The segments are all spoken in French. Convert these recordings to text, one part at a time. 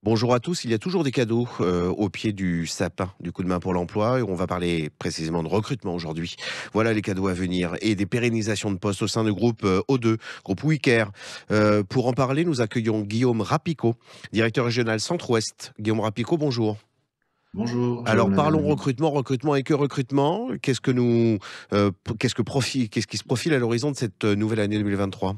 Bonjour à tous, il y a toujours des cadeaux au pied du sapin du coup de main pour l'emploi et on va parler précisément de recrutement aujourd'hui. Voilà les cadeaux à venir et des pérennisations de postes au sein du groupe O2, groupe WeCare. Pour en parler, nous accueillons Guillaume Rapicot, directeur régional Centre-Ouest. Guillaume Rapicot, bonjour. Bonjour, Alors Jérôme parlons Lavergne. recrutement et que recrutement. Qu'est-ce qui se profile à l'horizon de cette nouvelle année 2023?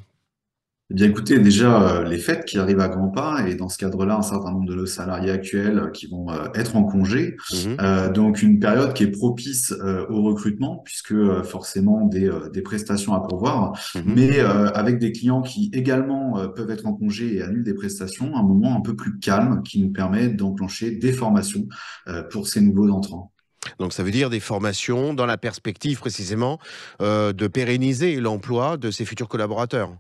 Eh bien, écoutez, déjà, les fêtes qui arrivent à grands pas, et dans ce cadre-là, un certain nombre de nos salariés actuels qui vont être en congé. Mhm, Donc, une période qui est propice au recrutement, puisque forcément des prestations à pourvoir, mhm. mais avec des clients qui également peuvent être en congé et annulent des prestations, un moment un peu plus calme qui nous permet d'enclencher des formations pour ces nouveaux entrants. Donc ça veut dire des formations dans la perspective précisément de pérenniser l'emploi de ses futurs collaborateurs.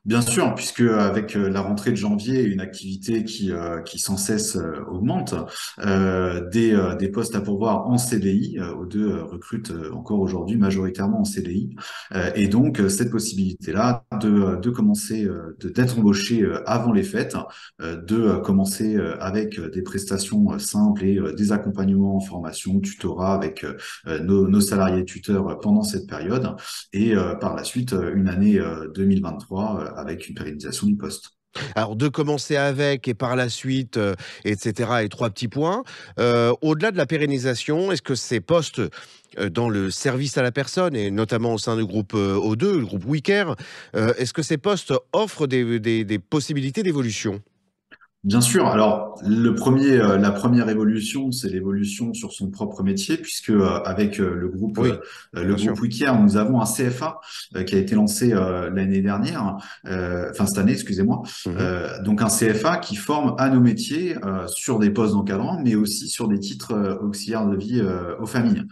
Bien sûr, puisque avec la rentrée de janvier, une activité qui sans cesse augmente, des postes à pourvoir en CDI, O2 recrute encore aujourd'hui majoritairement en CDI, et donc cette possibilité-là de commencer, d'être embauché avant les fêtes, de commencer avec des prestations simples et des accompagnements en formation, tutorat avec nos salariés tuteurs pendant cette période et par la suite une année 2023 avec une pérennisation du poste. Alors de commencer avec et par la suite, et cetera et 3 petits points. Au-delà de la pérennisation, est-ce que ces postes, dans le service à la personne et notamment au sein du groupe, O2, le groupe WeCare, est-ce que ces postes offrent des possibilités d'évolution? Bien sûr. Alors, la première évolution, c'est l'évolution sur son propre métier, puisque avec Oui, le bien sûr. groupe Wikia, nous avons un CFA qui a été lancé l'année dernière, enfin cette année, excusez-moi. Mmh. Donc un CFA qui forme à nos métiers sur des postes d'encadrant, mais aussi sur des titres auxiliaires de vie aux familles.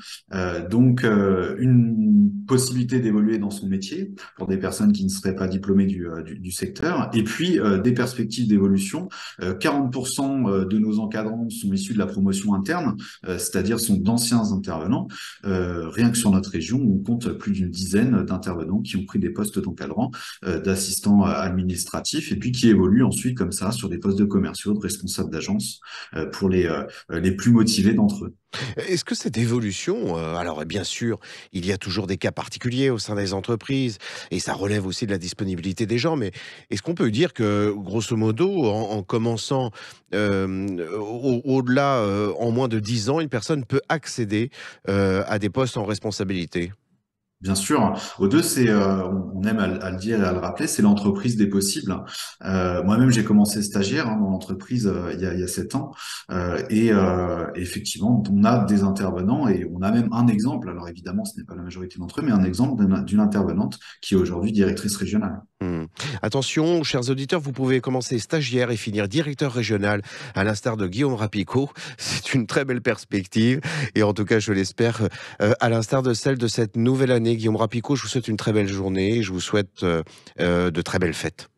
Une possibilité d'évoluer dans son métier pour des personnes qui ne seraient pas diplômées du secteur, et puis des perspectives d'évolution. 40% de nos encadrants sont issus de la promotion interne, c'est-à-dire sont d'anciens intervenants. Rien que sur notre région, on compte plus d'une dizaine d'intervenants qui ont pris des postes d'encadrant, d'assistants administratifs, et puis qui évoluent ensuite comme ça sur des postes de commerciaux, de responsables d'agence, pour les plus motivés d'entre eux. Est-ce que cette évolution, alors bien sûr, il y a toujours des cas particuliers au sein des entreprises et ça relève aussi de la disponibilité des gens, mais est-ce qu'on peut dire que grosso modo, en commençant, au-delà, en moins de 10 ans, une personne peut accéder, à des postes en responsabilité? Bien sûr, O2, on aime à le dire et à le rappeler, c'est l'entreprise des possibles. Moi-même, j'ai commencé stagiaire dans l'entreprise il y a 7 ans, effectivement, on a des intervenants et on a même un exemple. Alors évidemment, ce n'est pas la majorité d'entre eux, mais un exemple d'une intervenante qui est aujourd'hui directrice régionale. Mmh. Attention, chers auditeurs, vous pouvez commencer stagiaire et finir directeur régional, à l'instar de Guillaume Rapicot. C'est une très belle perspective et en tout cas, je l'espère, à l'instar de celle de cette nouvelle année. Guillaume Rapicot, je vous souhaite une très belle journée et je vous souhaite, de très belles fêtes.